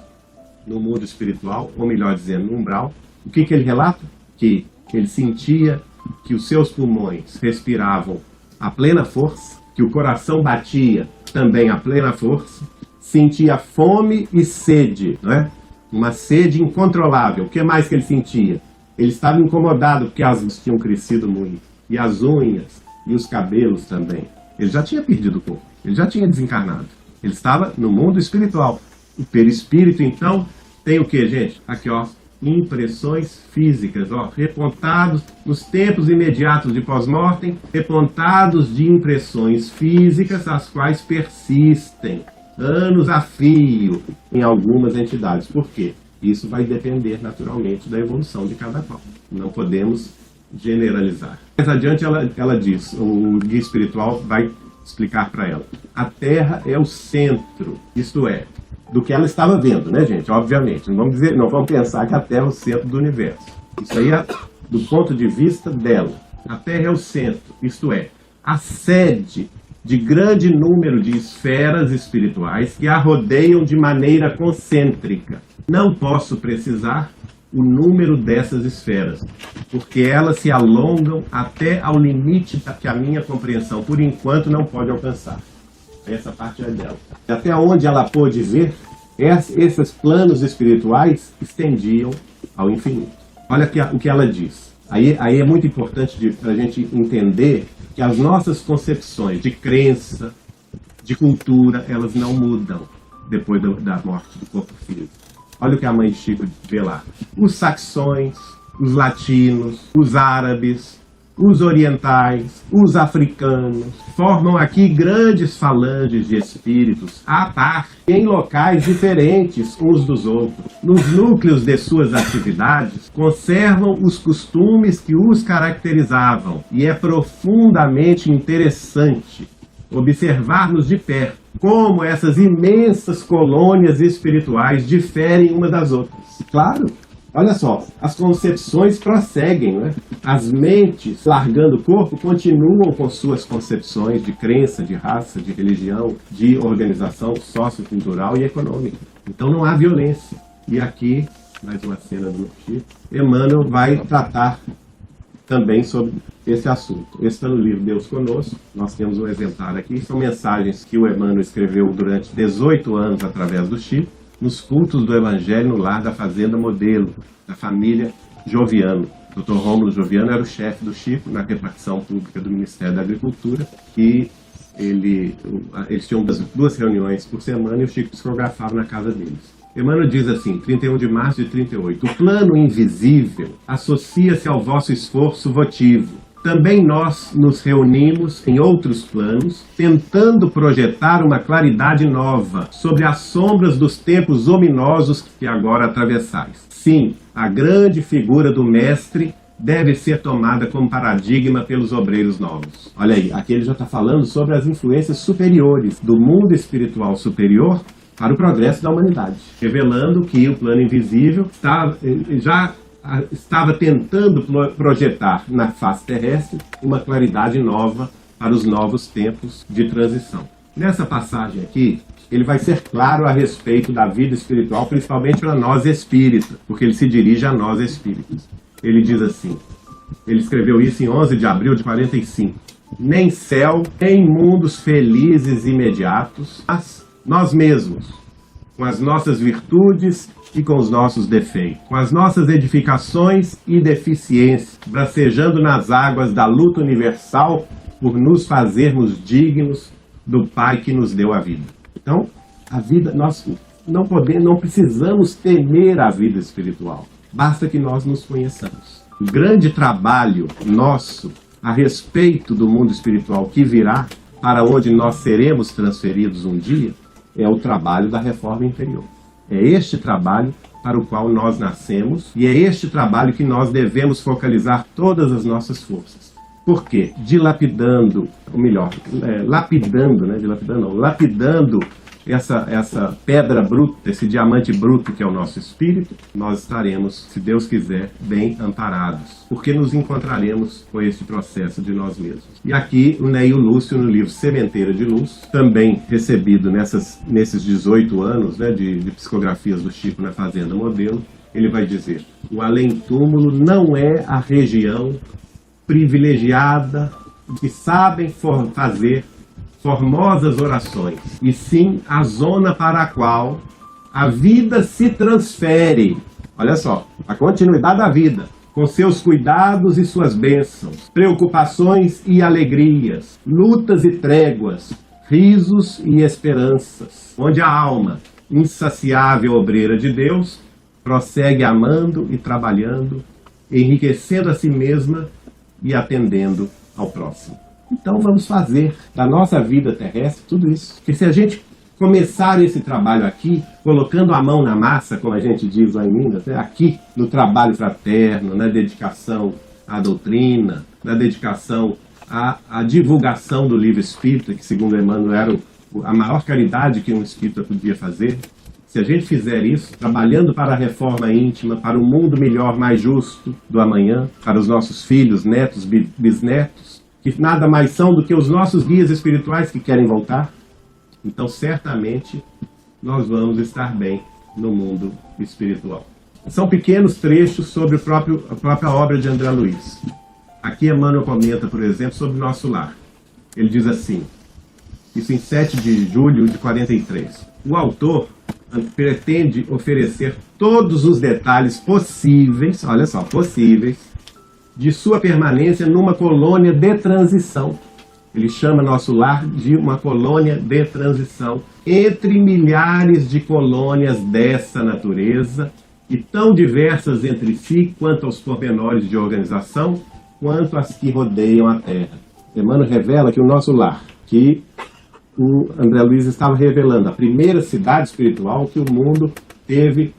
no mundo espiritual, ou melhor dizendo, no umbral, o que ele relata? Que ele sentia que os seus pulmões respiravam a plena força, que o coração batia também a plena força, sentia fome e sede, não é? Uma sede incontrolável. O que mais que ele sentia? Ele estava incomodado porque as unhas tinham crescido muito, e as unhas, e os cabelos também. Ele já tinha perdido o corpo, ele já tinha desencarnado. Ele estava no mundo espiritual. O perispírito, então, tem o que, gente? Aqui, ó, impressões físicas, ó, repontados nos tempos imediatos de pós-mortem, repontados de impressões físicas, as quais persistem anos a fio em algumas entidades. Por quê? Isso vai depender naturalmente da evolução de cada qual. Não podemos generalizar. Mais adiante ela diz, o guia espiritual vai explicar para ela. A Terra é o centro, isto é, do que ela estava vendo, né, gente? Obviamente. Não vamos pensar que a Terra é o centro do universo. Isso aí é do ponto de vista dela. A Terra é o centro, isto é, a sede de grande número de esferas espirituais que a rodeiam de maneira concêntrica. Não posso precisar o número dessas esferas, porque elas se alongam até ao limite que a minha compreensão, por enquanto, não pode alcançar. Essa parte é dela. Até onde ela pôde ver, esses planos espirituais estendiam ao infinito. Olha o que ela diz. Aí é muito importante para a gente entender que as nossas concepções de crença, de cultura, elas não mudam depois da morte do corpo físico. Olha o que a mãe de Chico vê lá. Os saxões, os latinos, os árabes, os orientais, os africanos, formam aqui grandes falanges de espíritos à parte, em locais diferentes uns dos outros. Nos núcleos de suas atividades, conservam os costumes que os caracterizavam, e é profundamente interessante observarmos de perto como essas imensas colônias espirituais diferem umas das outras. Claro! Olha só, as concepções prosseguem, né? As mentes, largando o corpo, continuam com suas concepções de crença, de raça, de religião, de organização sociocultural e econômica. Então não há violência. E aqui, mais uma cena do Chico, Emmanuel vai tratar também sobre esse assunto. Esse está no livro Deus Conosco, nós temos um exemplar aqui, são mensagens que o Emmanuel escreveu durante 18 anos através do Chico, nos cultos do Evangelho no lar da Fazenda Modelo, da família Joviano. O Dr. Rômulo Joviano era o chefe do Chico na repartição pública do Ministério da Agricultura, e eles tinham duas reuniões por semana e o Chico psicografava na casa deles. Emmanuel diz assim, 31 de março de 38, o plano invisível associa-se ao vosso esforço votivo. Também nós nos reunimos em outros planos, tentando projetar uma claridade nova sobre as sombras dos tempos ominosos que agora atravessais. Sim, a grande figura do Mestre deve ser tomada como paradigma pelos obreiros novos. Olha aí, aqui ele já está falando sobre as influências superiores do mundo espiritual superior para o progresso da humanidade, revelando que o plano invisível já estava tentando projetar na face terrestre uma claridade nova para os novos tempos de transição. Nessa passagem aqui, ele vai ser claro a respeito da vida espiritual, principalmente para nós espíritas, porque ele se dirige a nós espíritas. Ele diz assim, ele escreveu isso em 11 de abril de 45, nem céu, nem mundos felizes imediatos, mas nós mesmos, com as nossas virtudes e com os nossos defeitos, com as nossas edificações e deficiências, bracejando nas águas da luta universal por nos fazermos dignos do Pai que nos deu a vida. Então, a vida, nós não precisamos temer a vida espiritual, basta que nós nos conheçamos. O grande trabalho nosso a respeito do mundo espiritual que virá, para onde nós seremos transferidos um dia, é o trabalho da reforma interior. É este trabalho para o qual nós nascemos e é este trabalho que nós devemos focalizar todas as nossas forças. Por quê? Lapidando essa pedra bruta, esse diamante bruto que é o nosso espírito, nós estaremos, se Deus quiser, bem amparados, porque nos encontraremos com esse processo de nós mesmos. E aqui o Neio Lúcio, no livro Sementeira de Luz, também recebido nesses 18 anos de psicografias do Chico na Fazenda Modelo, ele vai dizer, o além-túmulo não é a região privilegiada que sabem fazer formosas orações, e sim a zona para a qual a vida se transfere. Olha só, a continuidade da vida, com seus cuidados e suas bênçãos, preocupações e alegrias, lutas e tréguas, risos e esperanças, onde a alma, insaciável obreira de Deus, prossegue amando e trabalhando, enriquecendo a si mesma e atendendo ao próximo. Então vamos fazer da nossa vida terrestre tudo isso. Porque se a gente começar esse trabalho aqui, colocando a mão na massa, como a gente diz lá em Minas, aqui no trabalho fraterno, na dedicação à doutrina, na dedicação à divulgação do livro espírita, que segundo Emmanuel era a maior caridade que um espírita podia fazer. Se a gente fizer isso, trabalhando para a reforma íntima, para um mundo melhor, mais justo do amanhã, para os nossos filhos, netos, bisnetos, que nada mais são do que os nossos guias espirituais que querem voltar, então certamente nós vamos estar bem no mundo espiritual. São pequenos trechos sobre a própria obra de André Luiz. Aqui Emmanuel comenta, por exemplo, sobre o nosso lar. Ele diz assim, isso em 7 de julho de 43. O autor pretende oferecer todos os detalhes possíveis, olha só, possíveis, de sua permanência numa colônia de transição. Ele chama nosso lar de uma colônia de transição, entre milhares de colônias dessa natureza, e tão diversas entre si quanto aos pormenores de organização, quanto as que rodeiam a Terra. Emmanuel revela que o nosso lar, que o André Luiz estava revelando, a primeira cidade espiritual que o mundo teve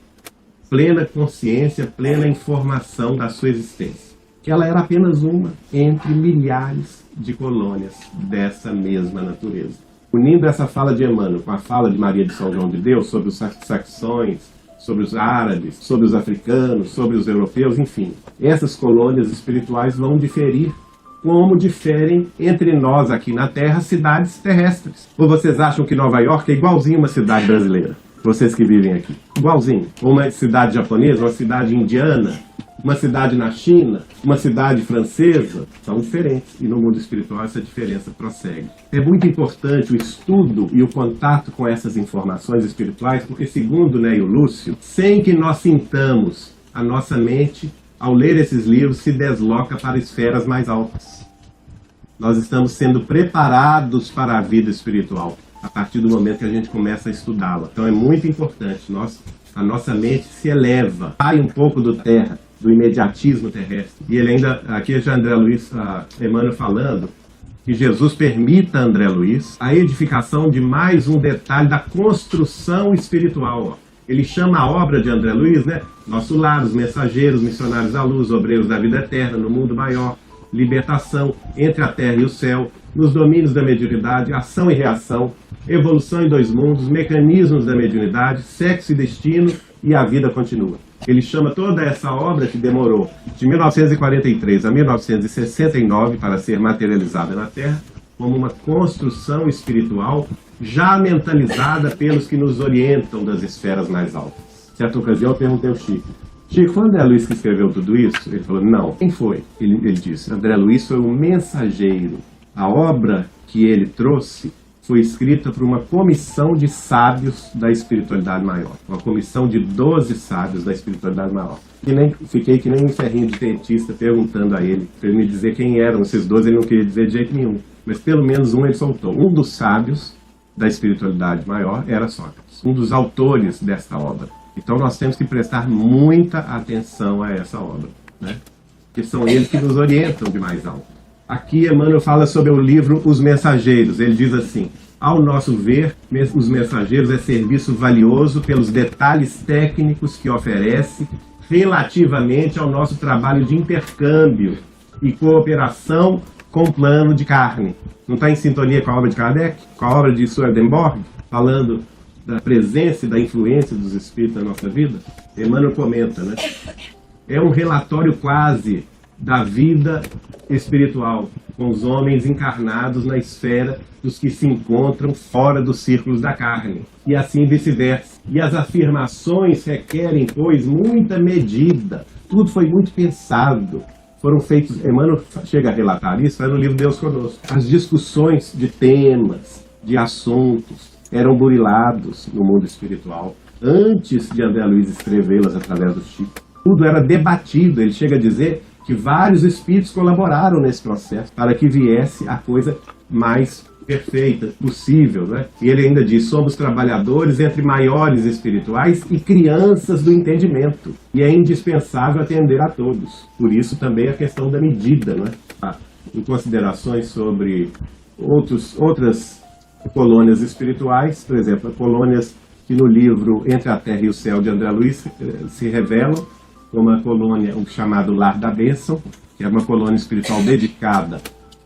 plena consciência, plena informação da sua existência. Que ela era apenas uma entre milhares de colônias dessa mesma natureza. Unindo essa fala de Emmanuel com a fala de Maria de São João de Deus sobre os saxões, sobre os árabes, sobre os africanos, sobre os europeus, enfim. Essas colônias espirituais vão diferir como diferem entre nós aqui na Terra cidades terrestres. Ou vocês acham que Nova York é igualzinho uma cidade brasileira? Vocês que vivem aqui. Igualzinho. Ou uma cidade japonesa, uma cidade indiana, uma cidade na China, uma cidade francesa, são diferentes. E no mundo espiritual essa diferença prossegue. É muito importante o estudo e o contato com essas informações espirituais, porque segundo Neio Lúcio, sem que nós sintamos, a nossa mente, ao ler esses livros, se desloca para esferas mais altas. Nós estamos sendo preparados para a vida espiritual a partir do momento que a gente começa a estudá-la. Então é muito importante, a nossa mente se eleva, sai um pouco do terra, do imediatismo terrestre. E ele ainda, aqui já André Luiz, Emmanuel falando, que Jesus permita a André Luiz a edificação de mais um detalhe da construção espiritual. Ele chama a obra de André Luiz, né? Nosso Lar, os Mensageiros, Missionários da Luz, Obreiros da Vida Eterna, no Mundo Maior, Libertação, Entre a Terra e o Céu, nos domínios da mediunidade, ação e reação, evolução em dois mundos, mecanismos da mediunidade, sexo e destino e a vida continua. Ele chama toda essa obra que demorou de 1943 a 1969 para ser materializada na Terra como uma construção espiritual já mentalizada pelos que nos orientam das esferas mais altas. Certa ocasião eu perguntei ao Chico, foi André Luiz que escreveu tudo isso? Ele falou, não. Quem foi? Ele disse, André Luiz foi o mensageiro. A obra que ele trouxe foi escrita por uma comissão de sábios da espiritualidade maior. Uma comissão de 12 sábios da espiritualidade maior. Fiquei que nem um ferrinho de dentista perguntando a ele, para ele me dizer quem eram esses 12, ele não queria dizer de jeito nenhum. Mas pelo menos um ele soltou. Um dos sábios da espiritualidade maior era Sócrates, um dos autores desta obra. Então nós temos que prestar muita atenção a essa obra, né? Porque são eles que nos orientam de mais alto. Aqui Emmanuel fala sobre o livro Os Mensageiros. Ele diz assim, ao nosso ver, Os Mensageiros é serviço valioso pelos detalhes técnicos que oferece relativamente ao nosso trabalho de intercâmbio e cooperação com o plano de carne. Não está em sintonia com a obra de Kardec? Com a obra de Swedenborg? Falando da presença e da influência dos espíritos na nossa vida? Emmanuel comenta, né? É um relatório quase da vida espiritual, com os homens encarnados na esfera dos que se encontram fora dos círculos da carne, e assim vice-versa. E as afirmações requerem, pois, muita medida. Tudo foi muito pensado. Foram feitos, Emmanuel chega a relatar isso, no livro Deus Conosco. As discussões de temas, de assuntos, eram burilados no mundo espiritual, antes de André Luiz escrevê-las através do Chico. Tudo era debatido, ele chega a dizer que vários espíritos colaboraram nesse processo para que viesse a coisa mais perfeita possível, né? E ele ainda diz, somos trabalhadores entre maiores espirituais e crianças do entendimento, e é indispensável atender a todos. Por isso também a questão da medida, né? Em considerações sobre outras colônias espirituais, por exemplo, colônias que no livro Entre a Terra e o Céu de André Luiz se revelam como a colônia, o chamado Lar da Bênção, que é uma colônia espiritual dedicada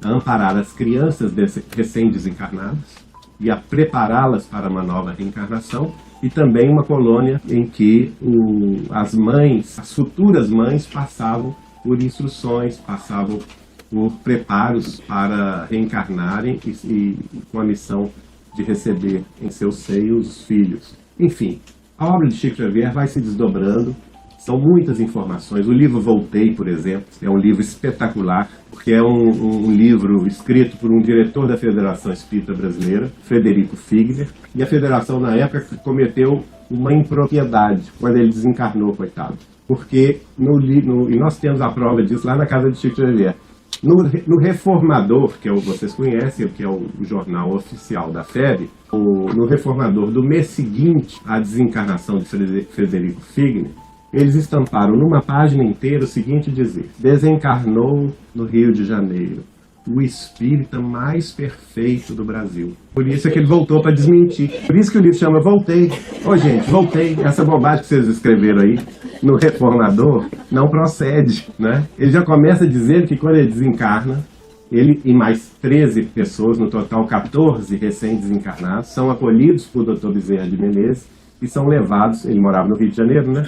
a amparar as crianças recém-desencarnadas e a prepará-las para uma nova reencarnação, e também uma colônia em que as mães, as futuras mães, passavam por instruções, passavam por preparos para reencarnarem e com a missão de receber em seu seio os filhos. Enfim, a obra de Chico Xavier vai se desdobrando, são muitas informações. O livro Voltei, por exemplo, é um livro espetacular, porque é um livro escrito por um diretor da Federação Espírita Brasileira, Frederico Figner, e a Federação, na época, cometeu uma impropriedade quando ele desencarnou, coitado. Porque, e nós temos a prova disso lá na casa de Chico Xavier, no Reformador, que vocês conhecem, que é o jornal oficial da FEB, no Reformador do mês seguinte à desencarnação de Frederico Figner, eles estamparam numa página inteira o seguinte dizer: desencarnou no Rio de Janeiro o espírita mais perfeito do Brasil. Por isso é que ele voltou para desmentir. Por isso que o livro chama Voltei. Ô gente, voltei. Essa bobagem que vocês escreveram aí no Reformador não procede, né? Ele já começa a dizer que quando ele desencarna, ele e mais 13 pessoas, no total 14 recém-desencarnados, são acolhidos por Dr. Bezerra de Menezes e são levados, ele morava no Rio de Janeiro, né?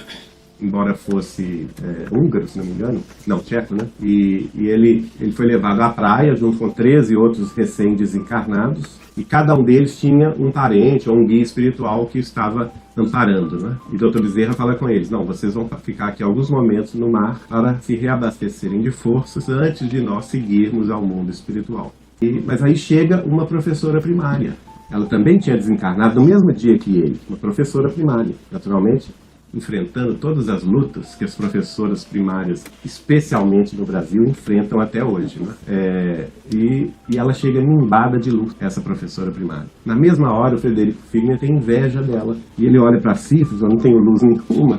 embora fosse húngaro, se não me engano, não, tcheco, né? E ele foi levado à praia junto com 13 outros recém-desencarnados, e cada um deles tinha um parente ou um guia espiritual que estava amparando, né? E o Dr. Bezerra fala com eles: não, vocês vão ficar aqui alguns momentos no mar para se reabastecerem de forças antes de nós seguirmos ao mundo espiritual. Mas aí chega uma professora primária. Ela também tinha desencarnado no mesmo dia que ele, uma professora primária, naturalmente, enfrentando todas as lutas que as professoras primárias, especialmente no Brasil, enfrentam até hoje, né? E ela chega nimbada de luz, essa professora primária. Na mesma hora, o Frederico Figner tem inveja dela. E ele olha para si e diz: eu não tenho luz nenhuma.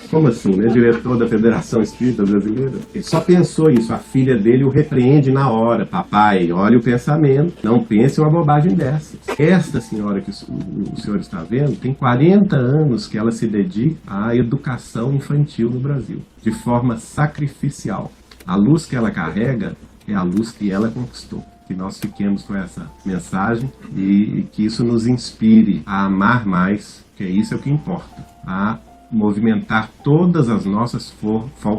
Como assim, né? Diretor da Federação Espírita Brasileira. Ele só pensou isso. A filha dele o repreende na hora: papai, olha o pensamento, não pense uma bobagem dessa. Esta senhora que o senhor está vendo, tem 40 anos que ela se dedica à educação infantil no Brasil, de forma sacrificial. A luz que ela carrega é a luz que ela conquistou. Que nós fiquemos com essa mensagem e que isso nos inspire a amar mais, que isso é o que importa, a movimentar todas as nossas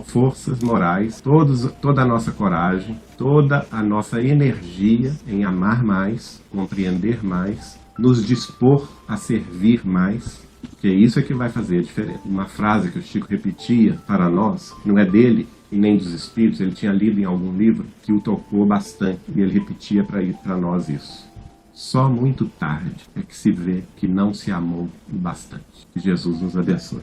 forças morais, toda a nossa coragem, toda a nossa energia em amar mais, compreender mais, nos dispor a servir mais, que isso é que vai fazer a diferença. Uma frase que o Chico repetia para nós, não é dele e nem dos espíritos, ele tinha lido em algum livro que o tocou bastante, e ele repetia para nós isso: só muito tarde é que se vê que não se amou o bastante. Que Jesus nos abençoe.